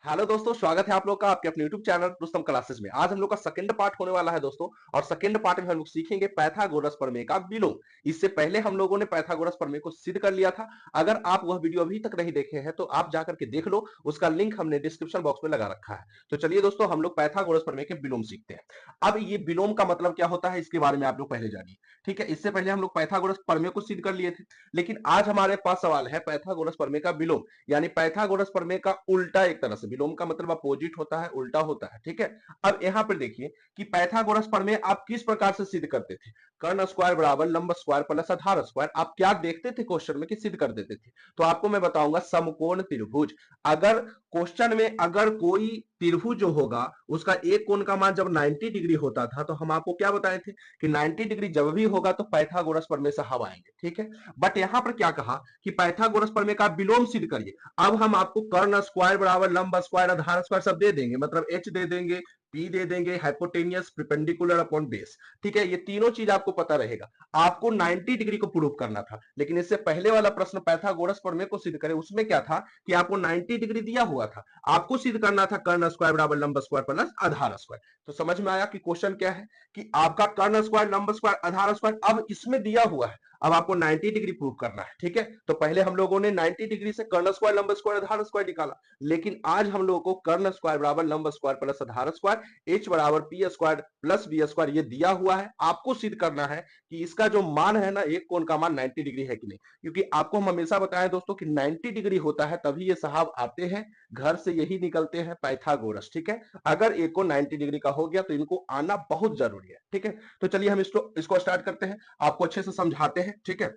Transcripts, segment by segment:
Hello दोस्तों, स्वागत है आप लोग का आपके अपने YouTube चैनल रुस्तम क्लासेस में। आज हम लोग का सेकंड पार्ट होने वाला है दोस्तों, और सेकंड पार्ट में हम लोग सीखेंगे पाइथागोरस प्रमेय का विलोम। इससे पहले हम लोगों ने पाइथागोरस प्रमेय को सिद्ध कर लिया था। अगर आप वह वीडियो अभी तक नहीं देखे हैं तो आप जाकर के देख लो, उसका लिंक हमने डिस्क्रिप्शन बॉक्स में लगा रखा है। तो चलिए दोस्तों, हम लोग पाइथागोरस प्रमेय के विलोम सीखते हैं। अब ये विलोम का मतलब क्या होता है इसके बारे में आप लोग पहले जानिए। ठीक है, इससे पहले हम लोग पाइथागोरस प्रमेय को सिद्ध कर लिए थे, लेकिन आज हमारे पास सवाल है पाइथागोरस प्रमेय का विलोम, यानी पाइथागोरस प्रमेय का उल्टा। एक तरह से विलोम का मतलब अपोजिट होता है, उल्टा होता है। ठीक है, अब यहां पर देखिए कि पाइथागोरस प्रमेय आप किस प्रकार से सिद्ध करते थे। कर्ण स्क्वायर बराबर लंब स्क्वायर प्लस आधार स्क्वायर, आप क्या देखते थे क्वेश्चन में कि सिद्ध कर देते थे। तो आपको मैं बताऊंगा समकोण त्रिभुज। अगर क्वेश्चन में अगर कोई त्रिभुज जो होगा उसका एक कोण का मान जब 90 डिग्री होता था तो हम आपको क्या बताए थे कि 90 डिग्री जब भी होगा तो पाइथागोरस प्रमेय से हम आएंगे। ठीक है, बट यहां पर क्या कहा कि पाइथागोरस प्रमेय का विलोम सिद्ध करिए। अब हम आपको कर्ण स्क्वायर बराबर लंब स्क्वायर आधार स्क्वायर सब दे देंगे, मतलब एच दे देंगे, पी दे देंगे, हाइपोटेनियस परपेंडिकुलर अपॉन बेस। ठीक है, ये तीनों चीज आपको पता रहेगा। आपको 90 डिग्री को प्रूव करना था, लेकिन इससे पहले वाला प्रश्न पाइथागोरस प्रमेय को सिद्ध करें उसमें क्या था कि आपको 90 डिग्री दिया हुआ था, आपको सिद्ध करना था कर्ण स्क्वायर बराबर लंब स्क्वायर प्लस आधार स्क्वायर। तो समझ में आया कि क्वेश्चन क्या है कि आपका कर्ण स्क्वायर लंब स्क्वायर आधार स्क्वायर अब इसमें दिया हुआ है, अब आपको 90 डिग्री प्रूव करना है। ठीक है, तो पहले हम लोगों ने 90 डिग्री से कर्ण स्क्वायर लंब स्क्वायर आधार स्क्वायर निकाला, लेकिन आज हम लोगों को कर्ण स्क्वायर बराबर लंब स्क्वायर प्लस आधार स्क्वायर एच बराबर P square plus B square ये दिया हुआ है। आपको सिद्ध करना है कि इसका जो मान है ना, एक कोण का मान 90 डिग्री है कि नहीं, क्योंकि आपको हम हमेशा बताएं दोस्तों कि 90 डिग्री होता है तभी ये साहब आते हैं, घर से यही निकलते हैं पाइथागोरस। ठीक है, अगर एक को 90 डिग्री का हो गया तो इनको आना बहुत जरूरी है। ठीक है, तो चलिए हम इसको स्टार्ट करते हैं, आपको अच्छे से समझाते हैं। ठीक है,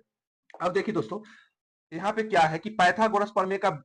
अब देखिए दोस्तों, यहाँ पे क्या है कि पाइथागोरस प्रमेय का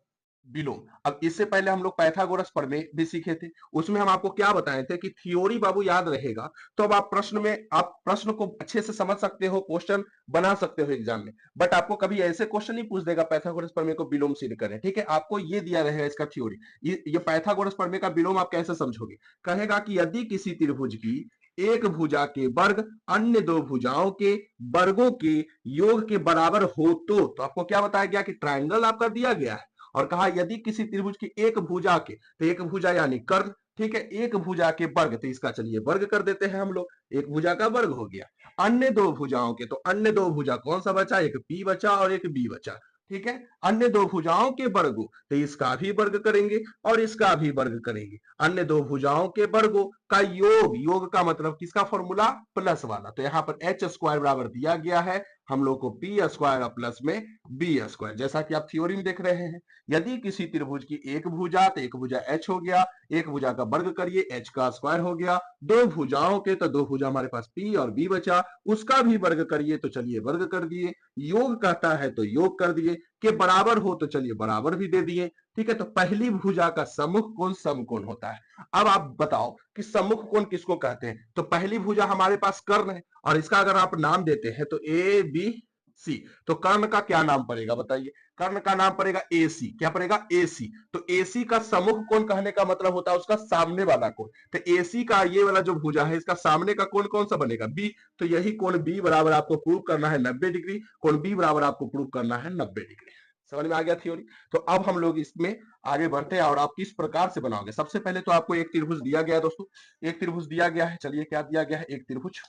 विलोम। अब इससे पहले हम लोग पाइथागोरस प्रमेय भी सीखे थे, उसमें हम आपको क्या बताए थे कि थ्योरी बाबू याद रहेगा तो अब आप प्रश्न में आप प्रश्न को अच्छे से समझ सकते हो, क्वेश्चन बना सकते हो एग्जाम में। बट आपको कभी ऐसे क्वेश्चन नहीं पूछ देगा पाइथागोरस प्रमेय को विलोम सिद्ध करें। ठीक है, आपको ये दिया रहेगा इसका थ्योरी। ये पाइथागोरस प्रमेय का विलोम आप कैसे समझोगे, कहेगा कि यदि किसी त्रिभुज की एक भुजा के वर्ग अन्य दो भुजाओं के वर्गों के योग के बराबर हो तो आपको क्या बताया गया कि ट्रायंगल आपका दिया गया है, और कहा यदि किसी त्रिभुज की एक भुजा के, तो एक भुजा यानी कर्ण, ठीक है, एक भुजा के वर्ग, तो इसका चलिए वर्ग कर देते हैं हम लोग, एक भुजा का वर्ग हो गया। अन्य दो भुजाओं के, तो अन्य दो भुजा कौन सा बचा, एक पी बचा और एक बी बचा। ठीक है, अन्य दो भुजाओं के वर्गों, तो इसका भी वर्ग करेंगे और इसका भी वर्ग करेंगे। अन्य दो भुजाओं के वर्गों का योग, योग का मतलब किसका फॉर्मूला, प्लस वाला। तो यहां पर एच स्क्वायर बराबर दिया गया है हम लोग को पी स्क्वायर प्लस में बी स्क्वायर, जैसा कि आप थ्योरी में देख रहे हैं। यदि किसी त्रिभुज की एक भुजा, तो एक भुजा एच हो गया, एक भुजा का वर्ग करिए एच का स्क्वायर हो गया। दो भुजाओं के, तो दो भुजा हमारे पास पी और बी बचा, उसका भी वर्ग करिए, तो चलिए वर्ग कर दिए। योग कहता है तो योग कर दिए, के बराबर हो तो चलिए बराबर भी दे दिए। ठीक है, तो पहली भुजा का सम्मुख कोण समकोण होता है। अब आप बताओ कि सम्मुख कोण किसको कहते हैं। तो पहली भुजा हमारे पास कर्ण है, और इसका अगर आप नाम देते हैं तो ए बी सी, तो कर्ण का क्या नाम पड़ेगा बताइए, कर्ण का नाम पड़ेगा ए सी। क्या पड़ेगा, ए सी। तो ए सी का सम्मुख कोण कहने का मतलब होता है उसका सामने वाला कोण। तो ए सी का ये वाला जो भुजा है इसका सामने का कोण कौन सा बनेगा, बी। तो यही कोण बी बराबर आपको प्रूव करना है 90 डिग्री, कोण बी बराबर आपको प्रूव करना है 90 डिग्री। समझ में आ गया थ्योरी। तो अब हम लोग इसमें आगे बढ़ते हैं, और आप किस प्रकार से बनाओगे। सबसे पहले तो आपको एक त्रिभुज दिया गया है दोस्तों, एक त्रिभुज दिया गया है। चलिए क्या दिया गया है, एक त्रिभुज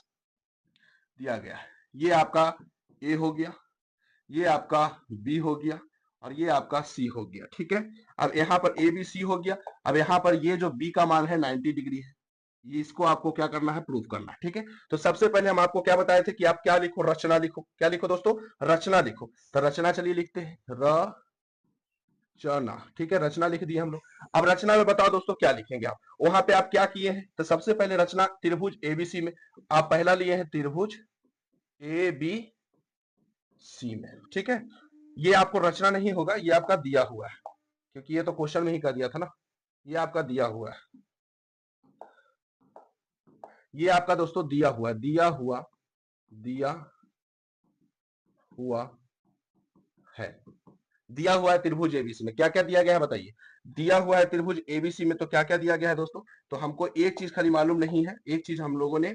दिया गया है। ये आपका ए हो गया, ये आपका बी हो गया, और ये आपका सी हो गया। ठीक है, अब यहाँ पर ए बी सी हो गया। अब यहाँ पर ये जो बी का मान है 90 डिग्री है, ये इसको आपको क्या करना है, प्रूव करना है। ठीक है, तो सबसे पहले हम आपको क्या बताए थे कि आप क्या लिखो, रचना लिखो। क्या लिखो दोस्तों, रचना लिखो। तो रचना चलिए लिखते हैं, रचना। ठीक है, रचना लिख दिए हम लोग। अब रचना में बताओ दोस्तों क्या लिखेंगे आप, वहां पे आप क्या किए हैं। तो सबसे पहले रचना त्रिभुज एबीसी में आप पहला लिए हैं त्रिभुज ए बी सी में। ठीक है, ये आपको रचना नहीं होगा, ये आपका दिया हुआ है, क्योंकि ये तो क्वेश्चन में ही कर दिया था ना, ये आपका दिया हुआ है, ये आपका दोस्तों दिया हुआ है, दिया हुआ है, दिया हुआ है त्रिभुज एबीसी में। क्या क्या दिया गया है बताइए, दिया हुआ है त्रिभुज एबीसी में, तो क्या क्या दिया गया है दोस्तों। तो हमको एक चीज खाली मालूम नहीं है, एक चीज हम लोगों ने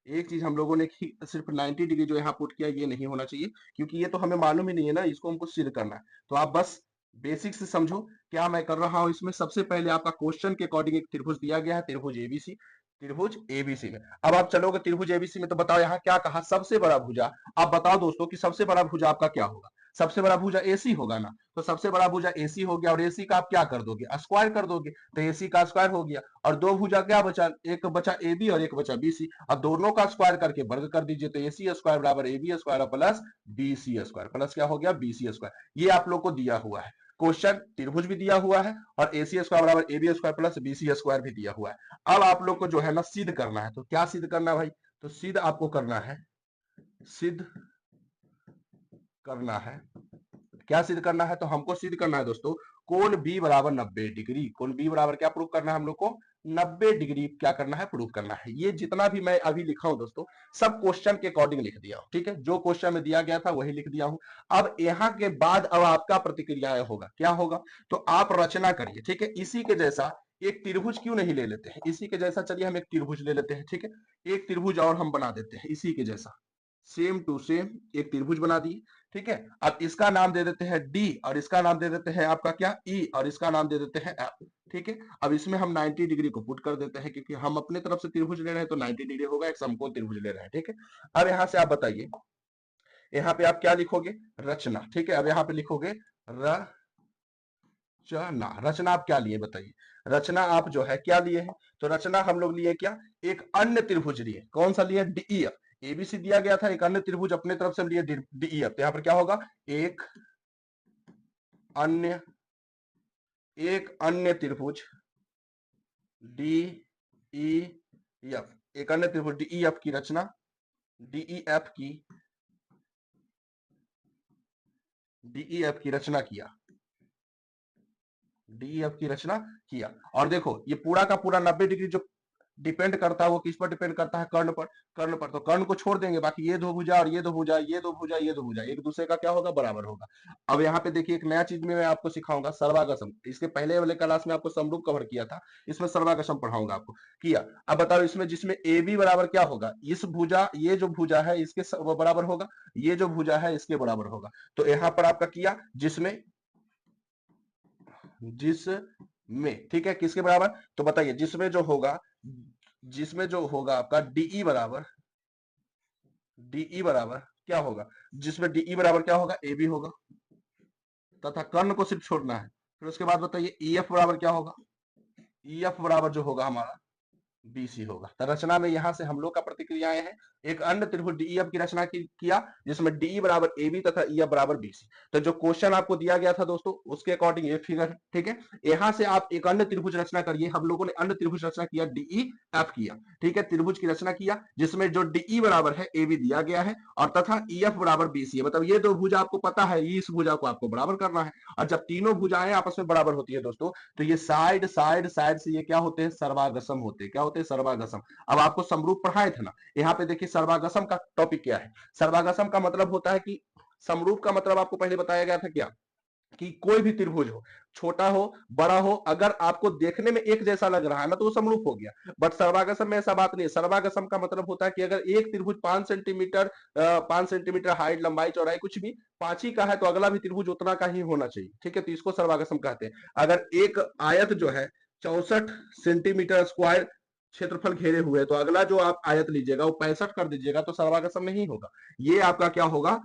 सिर्फ 90 डिग्री जो यहाँ पुट किया ये नहीं होना चाहिए, क्योंकि ये तो हमें मालूम ही नहीं है ना, इसको हमको सिद्ध करना है। तो आप बस बेसिक से समझो क्या मैं कर रहा हूं इसमें। सबसे पहले आपका क्वेश्चन के अकॉर्डिंग एक त्रिभुज दिया गया है, त्रिभुज एबीसी। त्रिभुज एबीसी में अब आप चलोगे त्रिभुज एबीसी में, तो बताओ यहाँ क्या कहा, सबसे बड़ा भुजा। आप बताओ दोस्तों कि सबसे बड़ा भुजा आपका क्या होगा। सबसे बड़ा भुजा एसी होगा ना, तो सबसे बड़ा भुजा एसी हो गया, और एसी का आप क्या कर दोगे, स्क्वायर कर दोगे, तो एसी का स्क्वायर हो गया। और दो भुजा क्या बचा, एक बचा एबी और एक बचा बीसी। अब दोनों का स्क्वायर करके वर्ग कर दीजिए, तो एसी स्क्वायर बराबर AB square plus BC square, plus क्या हो गया, बीसी स्क्वायर। ये आप लोग को दिया हुआ है क्वेश्चन, त्रिभुज भी दिया हुआ है और एसी स्क्वायर बराबर AB square plus BC square भी दिया हुआ है। अब आप लोग को जो है ना सिद्ध करना है, तो क्या सिद्ध करना है भाई, तो सिद्ध आपको करना है, सिद्ध करना है। क्या सिद्ध करना है, तो हमको सिद्ध करना है दोस्तों कोण बी बराबर 90 डिग्री। कोण बी बराबर क्या प्रूव करना है हम लोग को, 90 डिग्री क्या करना है, प्रूव करना है। ये जितना भी मैं अभी लिखा हूं दोस्तों, सब क्वेश्चन के अकॉर्डिंग लिख दिया हूं, ठीक है, जो क्वेश्चन में दिया गया था वही लिख दिया हूं। अब यहाँ के बाद अब आपका प्रतिक्रिया होगा, क्या होगा, तो आप रचना करिए, ठीक है, इसी के जैसा एक त्रिभुज क्यों नहीं ले लेते हैं, इसी के जैसा चलिए हम एक त्रिभुज ले लेते हैं, ठीक है। एक त्रिभुज और हम बना देते हैं इसी के जैसा, सेम टू सेम एक त्रिभुज बना दिए, ठीक है। अब इसका नाम दे देते हैं डी, और इसका नाम दे देते हैं आपका क्या, ई, और इसका नाम दे देते हैं एफ, ठीक है। अब इसमें हम 90 डिग्री को पुट कर देते हैं, क्योंकि हम अपने तरफ से त्रिभुज ले रहे हैं, तो 90 डिग्री होगा, एक समकोण त्रिभुज ले रहे हैं, ठीक है। अब यहां से आप बताइए, यहाँ पे आप क्या लिखोगे, रचना, ठीक है। अब यहाँ पे लिखोगे रचना। रचना आप क्या लिए बताइए, रचना आप जो है क्या लिए हैं, तो रचना हम लोग लिए क्या, एक अन्य त्रिभुज लिए, कौन सा लिए, डीईएफ। एबीसी दिया गया था, एक अन्य त्रिभुज अपने तरफ से हम लिए डीईएफ, तो यहाँ पर क्या होगा, एक अन्य, एक अन्य त्रिभुज डी ई एफ, एक अन्य त्रिभुज डीईएफ की रचना, डीईएफ की, डीईएफ की रचना किया, डीईएफ की रचना किया। और देखो ये पूरा का पूरा 90 डिग्री जो डिपेंड करता है वो किस पर डिपेंड करता है, कर्ण पर। कर्ण पर, तो कर्ण को छोड़ देंगे, बाकी ये दो भुजा और ये दो भुजा, ये दो भुजा, ये दो भुजा एक दूसरे का क्या होगा, बराबर होगा। अब यहाँ पे देखिए एक नया चीज में मैं आपको सिखाऊंगा, सर्वागसम। इसके पहले वाले क्लास में आपको समरूप कवर किया था, इसमें सर्वागसम पढ़ाऊंगा आपको, किया। अब बताओ इसमें, जिसमें ए बी बराबर क्या होगा, इस भुजा, ये जो भुजा है इसके बराबर होगा, ये जो भुजा है इसके बराबर होगा। तो यहाँ पर आपका किया, जिसमें, जिसमें, ठीक है, किसके बराबर, तो बताइए जिसमें जो होगा, जिसमें जो होगा आपका डीई बराबर, डीई बराबर क्या होगा, जिसमें डीई बराबर क्या होगा, ए बी होगा, तथा कर्ण को सिर्फ छोड़ना है। फिर उसके बाद बताइए ईएफ बराबर क्या होगा, ईएफ बराबर जो होगा हमारा बीसी होगा। तो रचना में यहां से हम लोग का प्रतिक्रियाएं हैं, एक अन्य त्रिभुज डीईएफ की रचना किया, जिसमें डी बराबर ए बी तथा ईएफ बराबर बीसी। तो जो क्वेश्चन आपको दिया गया था दोस्तों उसके अकॉर्डिंग ये फिगर है, ठीक है। यहां से आप एक अन्य त्रिभुज रचना करिए, हम लोगों ने अन्य त्रिभुज रचना किया, डीई एफ किया, ठीक है, त्रिभुज की रचना किया, जिसमें जो डीई बराबर है ए बी दिया गया है, और तथा ईएफ बराबर बीसी है। मतलब ये दो भुजा आपको पता है, इस भुजा को आपको बराबर करना है। और जब तीनों भुजाएं आपस में बराबर होती है दोस्तों, तो ये साइड साइड साइड से ये क्या होते हैं, सर्वागसम होते हैं। क्या होते हैं, सर्वागसम। अब आपको समरूप पढ़ाए थे ना, यहाँ पे देखिए सर्वागसम का टॉपिक क्या है। सर्वागसम का मतलब होता है कि, समरूप का मतलब आपको पहले बताया गया था क्या, कि कोई भी त्रिभुज हो, छोटा हो बड़ा हो, अगर आपको देखने में एक जैसा लग रहा है ना, तो वो समरूप हो गया। बट सर्वागसम में ऐसा बात नहीं है। सर्वागसम का मतलब होता है कि अगर एक त्रिभुज 5 सेंटीमीटर, 5 सेंटीमीटर हाइट, लंबाई, चौड़ाई कुछ भी 5 ही का है, तो अगला भी त्रिभुज उतना का ही होना चाहिए, ठीक है, तो इसको सर्वागसम कहते हैं। अगर एक आयत जो है 64 सेंटीमीटर स्क्वायर क्षेत्रफल घेरे हुए है, तो अगला जो आप आयत लीजिएगा वो 65 कर दीजिएगा, तो सर्वागसम नहीं होगा। ये आपका क्या होगा,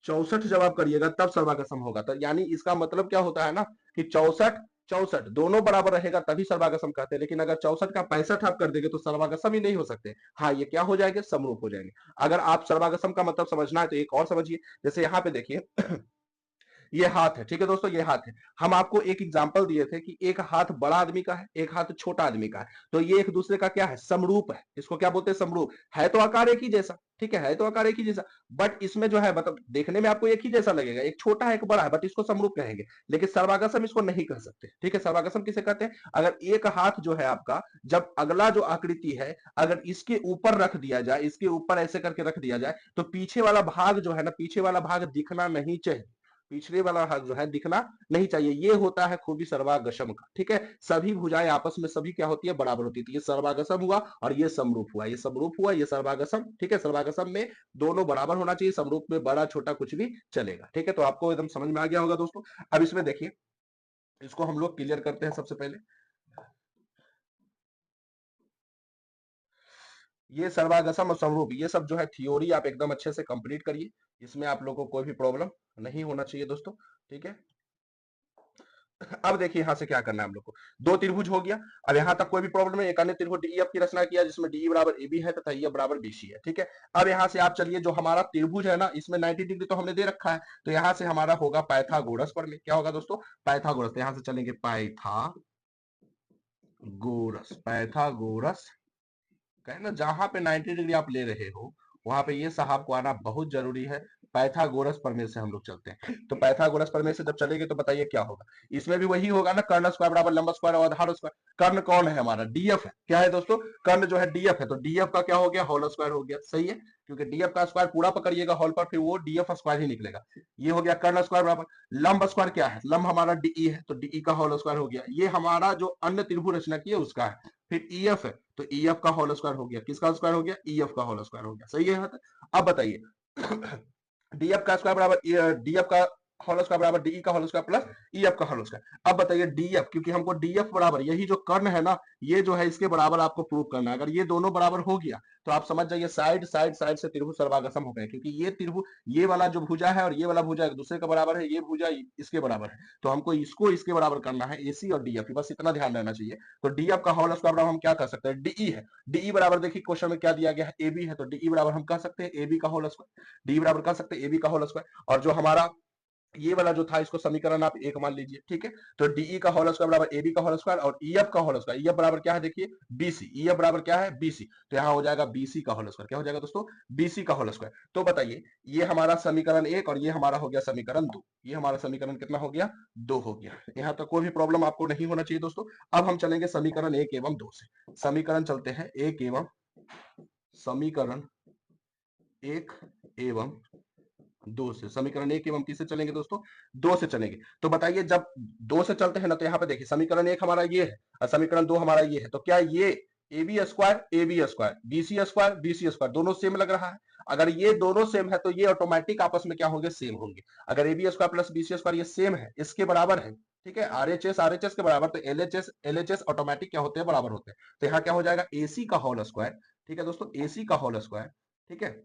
64 जब आप करिएगा तब सर्वागसम होगा। तो यानी इसका मतलब क्या होता है ना, कि 64 64 दोनों बराबर रहेगा तभी सर्वागसम कहते हैं। लेकिन अगर 64 का 65 आप कर देंगे तो सर्वागसम ही नहीं हो सकते। हाँ, ये क्या हो जाएंगे, समरूप हो जाएंगे। अगर आप सर्वागसम का मतलब समझना है तो एक और समझिए, जैसे यहाँ पे देखिए ये हाथ है, ठीक है दोस्तों, ये हाथ है। हम आपको एक एग्जांपल दिए थे कि एक हाथ बड़ा आदमी का है, एक हाथ छोटा आदमी का है, तो ये एक दूसरे का क्या है, समरूप है। इसको क्या बोलते हैं, समरूप है। तो आकार एक ही जैसा, ठीक है तो आकार एक ही जैसा, बट इसमें जो है मतलब देखने में आपको एक ही जैसा लगेगा, एक छोटा है एक बड़ा है, बट इसको समरूप कहेंगे। लेकिन सर्वागसम इसको नहीं कह सकते, ठीक है। सर्वागसम किसे कहते हैं, अगर एक हाथ जो है आपका, जब अगला जो आकृति है अगर इसके ऊपर रख दिया जाए, इसके ऊपर ऐसे करके रख दिया जाए, तो पीछे वाला भाग जो है ना, पीछे वाला भाग दिखना नहीं चाहिए। पिछले वाला हाथ जो है दिखना नहीं चाहिए। ये होता है खूबी सर्वागसम का, ठीक है। सभी भुजाएं आपस में सभी क्या होती है, बराबर होती है। तो ये सर्वागसम हुआ और ये समरूप हुआ, ये समरूप हुआ, ये सर्वागसम, ठीक है। सर्वागसम में दोनों बराबर होना चाहिए, समरूप में बड़ा छोटा कुछ भी चलेगा, ठीक है। तो आपको एकदम समझ में आ गया होगा दोस्तों। अब इसमें देखिए, इसको हम लोग क्लियर करते हैं सबसे पहले। ये सर्वागसम और समरूप ये सब जो है थ्योरी आप एकदम अच्छे से कंप्लीट करिए, इसमें आप लोगों को कोई भी प्रॉब्लम नहीं होना चाहिए दोस्तों, ठीक है। अब देखिए यहां से क्या करना है हम लोग को। दो त्रिभुज हो गया, अब यहां तक कोई भी प्रॉब्लम नहीं। एक अन्य त्रिभुज डीईएफ की रचना किया जिसमें डी बराबर ए बी है तथा ई बराबर बीसी है, ठीक है। अब यहां से आप चलिए, जो हमारा त्रिभुज है ना, इसमें 90 डिग्री तो हमने दे रखा है, तो यहां से हमारा होगा पाइथागोरस प्रमेय। क्या होगा दोस्तों, पाइथागोरस। तो यहां से चलेंगे पाइथागोरस, पाइथागोरस कहना, जहां पे 90 डिग्री आप ले रहे हो वहां पे ये साहब को आना बहुत जरूरी है। पाइथागोरस प्रमेय से हम लोग चलते हैं। तो पाइथागोरस प्रमेय से जब चलेंगे तो बताइए क्या होगा। इसमें भी वही होगा ना, कर्ण स्क्वायर बराबर लंब स्क्वायर और आधार स्क्वायर। कर्ण कौन है हमारा, डीएफ है। क्या है दोस्तों, कर्ण जो है डीएफ है, तो डीएफ का क्या हो गया, होल स्क्वायर हो गया, सही है। क्योंकि डीएफ का स्क्वायर पूरा पकड़िएगा होल पर, फिर वो डीएफ स्क्वायर ही निकलेगा। ये हो गया कर्ण स्क्वायर बराबर लंब स्क्वायर। क्या है, लंब हमारा डीई है, तो डीई का होल स्क्वायर हो गया। ये हमारा जो अन्य त्रिभुज रचना की है उसका है। फिर ईएफ है, तो ईएफ का होल स्क्वायर हो गया। किसका स्क्वायर हो गया, ईएफ का होल स्क्वायर हो गया, सही है। अब बताइए डीएफ का स्क्वायर बराबर डीएफ का होल स्क्वायर बराबर डीई का होल स्क्वायर प्लस ईएफ का होल स्क्वायर। अब बताइए डीएफ, क्योंकि हमको डीएफ बराबर यही जो कर्ण है ना, ये जो है इसके बराबर आपको प्रूव करना है। अगर ये दोनों बराबर हो गया तो आप समझ जाइए साइड साइड साइड से त्रिभुज सर्वागसम हो गए। क्योंकि ये त्रिभुज, ये वाला जो भुजा है और ये वाला भुजा एक दूसरे का बराबर है, ये भुजा इसके बराबर है, तो हमको इसको इसके बराबर करना है, एसी और डीएफ, बस इतना ध्यान रहना चाहिए। तो डीएफ का होल स्क्वायर बराबर हम क्या कर सकते हैं, डीई है। डीई बराबर देखिए क्वेश्चन में क्या दिया गया है, एबी है, तो डीई बराबर हम कह सकते हैं एबी का होल स्क्वायर। डी बराबर कह सकते हैं एबी का होल स्क्वायर। और जो हमारा ये वाला जो था, इसको समीकरण आप एक मान लीजिए, ठीक है। तो डीई का होल स्क्वायर बराबर एबी का होल स्क्वायर और ईएफ का होल स्क्वायर। ईएफ बराबर क्या है, देखिए बीसी। ईएफ बराबर क्या है, बीसी। तो यहां हो जाएगा बीसी का होल स्क्वायर। क्या हो जाएगा दोस्तों, बीसी का होल स्क्वायर। तो बताइए, ये हमारा समीकरण एक और ये हमारा हो गया समीकरण दो। ये हमारा समीकरण कितना हो गया, दो हो गया। यहां तक कोई भी प्रॉब्लम आपको नहीं होना चाहिए दोस्तों। अब हम चलेंगे समीकरण एक एवं दो से। समीकरण चलते हैं एक एवं, समीकरण एक एवं दो से। समीकरण एक एवं किससे चलेंगे दोस्तों, दो से चलेंगे। तो बताइए, जब दो से चलते हैं ना, तो यहाँ पे देखिए समीकरण एक हमारा ये है और समीकरण दो हमारा ये है। तो क्या ये A B square B C square दोनों सेम लग रहा है। अगर ये दोनों सेम है तो ये ऑटोमेटिक आपस में क्या होंगे, सेम होंगे। अगर A B square plus B C square ये सेम है, इसके बराबर है, ठीक है, आर एच एस के बराबर, तो एल एच एस ऑटोमेटिक क्या होते हैं, बराबर होते हैं। तो यहाँ क्या हो जाएगा, ए सी का होल स्क्वायर, ठीक है दोस्तों, ए सी का होल स्क्वायर, ठीक है।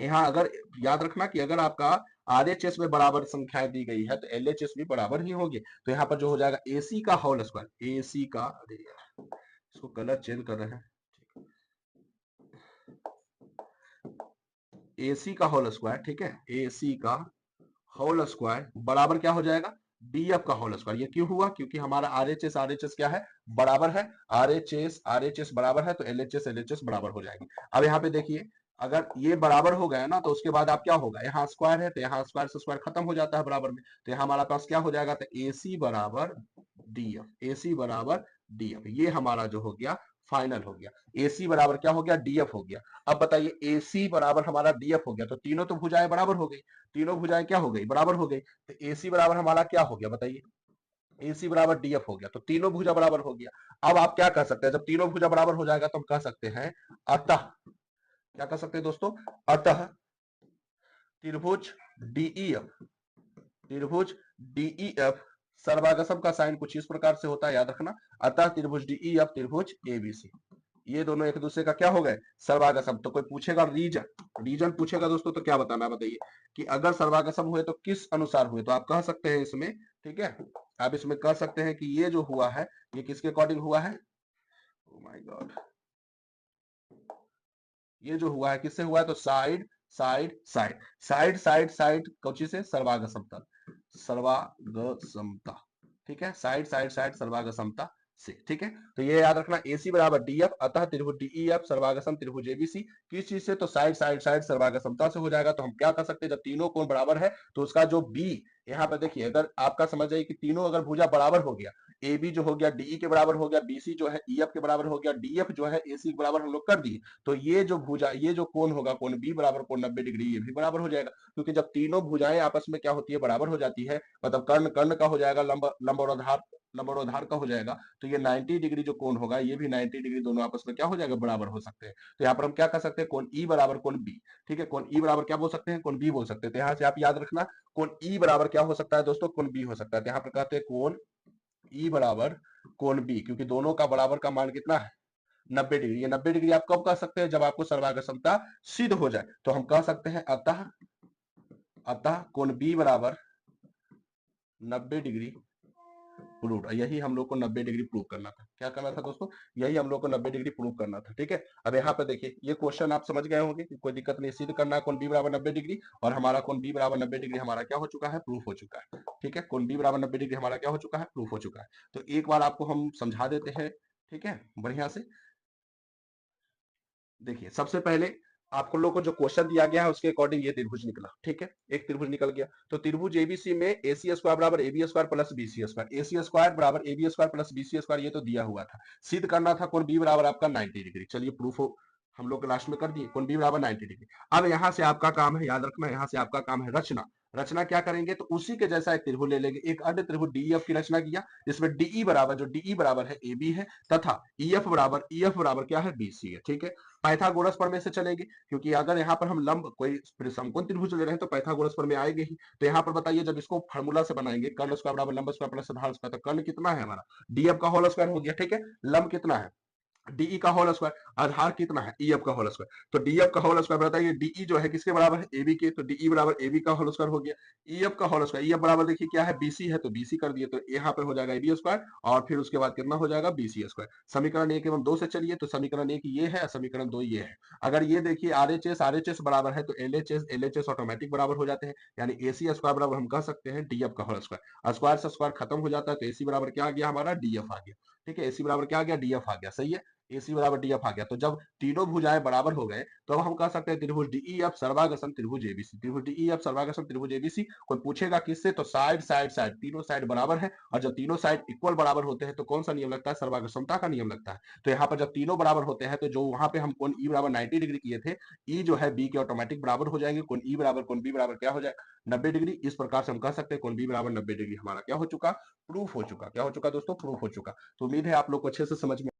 यहाँ अगर याद रखना कि अगर आपका आरएचएस में बराबर संख्याएं दी गई है तो एलएचएस भी बराबर ही होंगे। तो यहाँ पर जो हो जाएगा एसी का होल स्क्वायर, एसी का, अरे यार इसको कलर चेंज कर रहे हैं, एसी का होल स्क्वायर, ठीक है, एसी का होल स्क्वायर बराबर क्या हो जाएगा, डीएफ का होल स्क्वायर। ये क्यों हुआ, क्योंकि हमारा आरएचएस क्या है, बराबर है। आरएचएस बराबर है तो एलएचएस बराबर हो जाएगी। अब यहाँ पे देखिए, अगर ये बराबर हो गया ना, तो उसके बाद आप क्या होगा, यहाँ स्क्वायर है तो यहाँ स्क्वायर से स्क्वायर खत्म हो जाता है बराबर में। तो यहाँ हमारा पास क्या हो जाएगा, तो एसी बराबर डीएफ, एसी बराबर डीएफ, ये हमारा जो हो गया फाइनल हो गया। एसी बराबर क्या हो गया, डीएफ हो गया। अब बताइए, एसी बराबर हमारा डीएफ हो गया, तो तीनों तो भुजाएं बराबर हो गई, तीनों भुजाएं क्या हो गई, बराबर हो गई। तो एसी बराबर हमारा क्या हो गया, बताइए, एसी बराबर डीएफ हो गया, तो तीनों भुजा बराबर हो गया। अब आप क्या कर सकते हैं, जब तीनों भुजा बराबर हो जाएगा तो हम कह सकते हैं अतः, क्या कर सकते हैं दोस्तों, अतः त्रिभुज डीईएफ, त्रिभुज डीईएफ सर्वागसम का साइन कुछ इस प्रकार से होता है, याद रखना। अतः त्रिभुज डीईएफ त्रिभुज एबीसी, ये दोनों एक दूसरे का क्या हो गए, सर्वागसम। तो कोई पूछेगा रीजन, रीजन पूछेगा दोस्तों, तो क्या बताना है, बताइए कि अगर सर्वागसम हुए तो किस अनुसार हुए। तो आप कह सकते हैं इसमें, ठीक है, आप इसमें कह सकते हैं कि ये जो हुआ है ये किसके अकॉर्डिंग हुआ है, ओ माय गॉड, ये जो हुआ है किससे हुआ है, तो side side side side side side Cauchy से, सर्वागसमता, सर्वागसमता, ठीक है, साइड साइड साइड सर्वागसमता से, ठीक है। तो ये याद रखना, एसी बराबर डीएफ, अतः त्रिभुज डीईएफ सर्वागसम त्रिभुज एबीसी, किस चीज से, तो साइड साइड साइड सर्वागसमता से हो जाएगा। तो हम क्या कर सकते हैं, जब तीनों कोण बराबर है तो उसका जो बी, यहाँ पर देखिए, अगर आपका समझ जाइए कि तीनों अगर भुजा बराबर हो गया, ए बी जो हो गया डीई के बराबर हो गया, बीसी जो है ईएफ के बराबर हो गया, डीएफ जो है एसी के बराबर हम लोग कर दिए। तो ये जो कोण होगा, कोण बी बराबर कोण 90 डिग्री, ये भी बराबर हो जाएगा, क्योंकि जब तीनों भुजाएं आपस में क्या होती है, बराबर हो जाती है, मतलब कर्ण कर्ण का हो जाएगा, लंब और आधार लंब और आधार का हो जाएगा, तो ये 90 डिग्री जो कोण होगा, ये भी 90 डिग्री, दोनों आपस में क्या हो जाएगा, बराबर हो सकते हैं। तो यहाँ पर हम क्या कर सकते हैं, कोण ई बराबर कोण बी। ठीक है, कोण ई बराबर क्या बोल सकते हैं, कोण बी बोल सकते हैं। तो यहाँ से आप याद रखना, कोण ई बराबर क्या हो सकता है दोस्तों, कोण बी हो सकता है। तो यहाँ पर कहते हैं कोण ई बराबर कोण बी, क्योंकि दोनों का बराबर का मान कितना है, 90 डिग्री। ये 90 डिग्री आप कब कह सकते हैं, जब आपको सर्वाग्र समता सिद्ध हो जाए। तो हम कह सकते हैं अतः अतः कोण बी बराबर 90 डिग्री प्रूव। यही हम लोग को 90 डिग्री प्रूव करना था। क्या करना था दोस्तों, यही हम लोग को 90 डिग्री प्रूव करना था। ठीक है, अब यहाँ पे देखिए, ये क्वेश्चन आप समझ गए होंगे कि कोई दिक्कत नहीं, सिद्ध करना है कोण बी बराबर 90 डिग्री, और हमारा कोण बी बराबर 90 डिग्री हमारा क्या हो चुका है, प्रूफ हो चुका है। ठीक है, कोण बी बराबर 90 डिग्री हमारा क्या हो चुका है, प्रूफ हो चुका है। तो एक बार आपको हम समझा देते हैं, ठीक है, बढ़िया से। देखिए, सबसे पहले आपको लोग को जो क्वेश्चन दिया गया है उसके अकॉर्डिंग ये त्रिभुज निकला। ठीक है, एक त्रिभुज निकल गया। तो त्रिभुज एबीसी में एसी स्क्वायर बराबर AB square plus BC square, AC square बराबर AB square plus BC square, ये तो दिया हुआ था। सिद्ध करना था कोण बी बराबर आपका 90 डिग्री। चलिए प्रूफ हो, हम लोग लास्ट में कर दिए, कोण बी बराबर 90 डिग्री। अब यहाँ से आपका काम है, याद रखना, यहाँ से आपका काम है रचना। रचना क्या करेंगे, तो उसी के जैसा एक त्रिभुज ले लेंगे, एक अन्य त्रिभुज डीईएफ की रचना किया, जिसमें डीई बराबर, जो डीई बराबर है एबी है, तथा ईएफ बराबर क्या है, बीसी है। ठीक है, पाइथागोरस प्रमेय से चलेंगे, क्योंकि अगर यहाँ पर हम लंब कोई समकोण त्रिभुज ले रहे हैं तो पाइथागोरस प्रमेय आएंगे ही। तो यहाँ पर बताइए, जब इसको फार्मूला से बनाएंगे, कर्ण स्क्वायर बराबर लंब स्क्वायर प्लस आधार स्क्वायर, तो कर्ण कितना है हमारा, डीएफ का होल स्क्वायर हो गया। ठीक है, लंब कितना है, डीई का होल स्क्वायर, आधार कितना है, ईएफ का होल स्क्वायर। तो डीएफ का होल स्क्वायर बताइए, डीई जो है किसके बराबर है, एबी के, तो डीई बराबर एबी का होल स्क्वायर हो गया। ईएफ का होल स्क्वायर, ईएफ बराबर देखिए क्या है, बीसी है, तो बीसी कर दिए, तो यहाँ पे हो जाएगा एबी स्क्वायर, और फिर उसके बाद कितना हो जाएगा, बीसी स्क्वायर। समीकरण 1 एवं 2 से चलिए, तो समीकरण 1 ये है, समीकरण 2 ये है। अगर ये देखिए आरएचएस बराबर है, तो एलएचएस ऑटोमेटिक बराबर हो जाते हैं, यानी एसी स्क्वायर बराबर हम कह सकते हैं डीएफ का होल स्क्वायर। स्क्वायर से स्क्वायर खत्म हो जाता है, तो एसी बराबर क्या आ गया हमारा, डीएफ आ गया। ठीक है, एसी बराबर क्या आ गया, डीएफ आ गया। सही है, एसी बराबर डीएफ आ गया। तो जब तीनों भुजाएं बराबर हो गए, तो अब हम कह सकते हैं त्रिभुज डीईएफ सर्वागसम त्रिभुज एबीसी, त्रिभुज डीईएफ सर्वागसम त्रिभुज एबीसी। कोई पूछेगा किससे, तो साइड साइड साइड, तीनों साइड बराबर है, और जब तीनों साइड इक्वल बराबर होते हैं तो कौन सा नियम लगता है, सर्वागसमता का नियम लगता है। तो यहाँ पर जब तीनों बराबर होते हैं, तो जो वहां पे हम कोण ई बराबर 90 डिग्री किए थे, ई जो है बी के ऑटोमेटिक बराबर हो जाएंगे, कोण ई बराबर कोण बी बराबर क्या हो जाएगा, 90 डिग्री। इस प्रकार से हम कह सकते हैं कोण बी बराबर 90 डिग्री हमारा क्या हो चुका, प्रूफ हो चुका। क्या हो चुका दोस्तों, प्रूफ हो चुका। तो उम्मीद है आप लोग को अच्छे से समझ में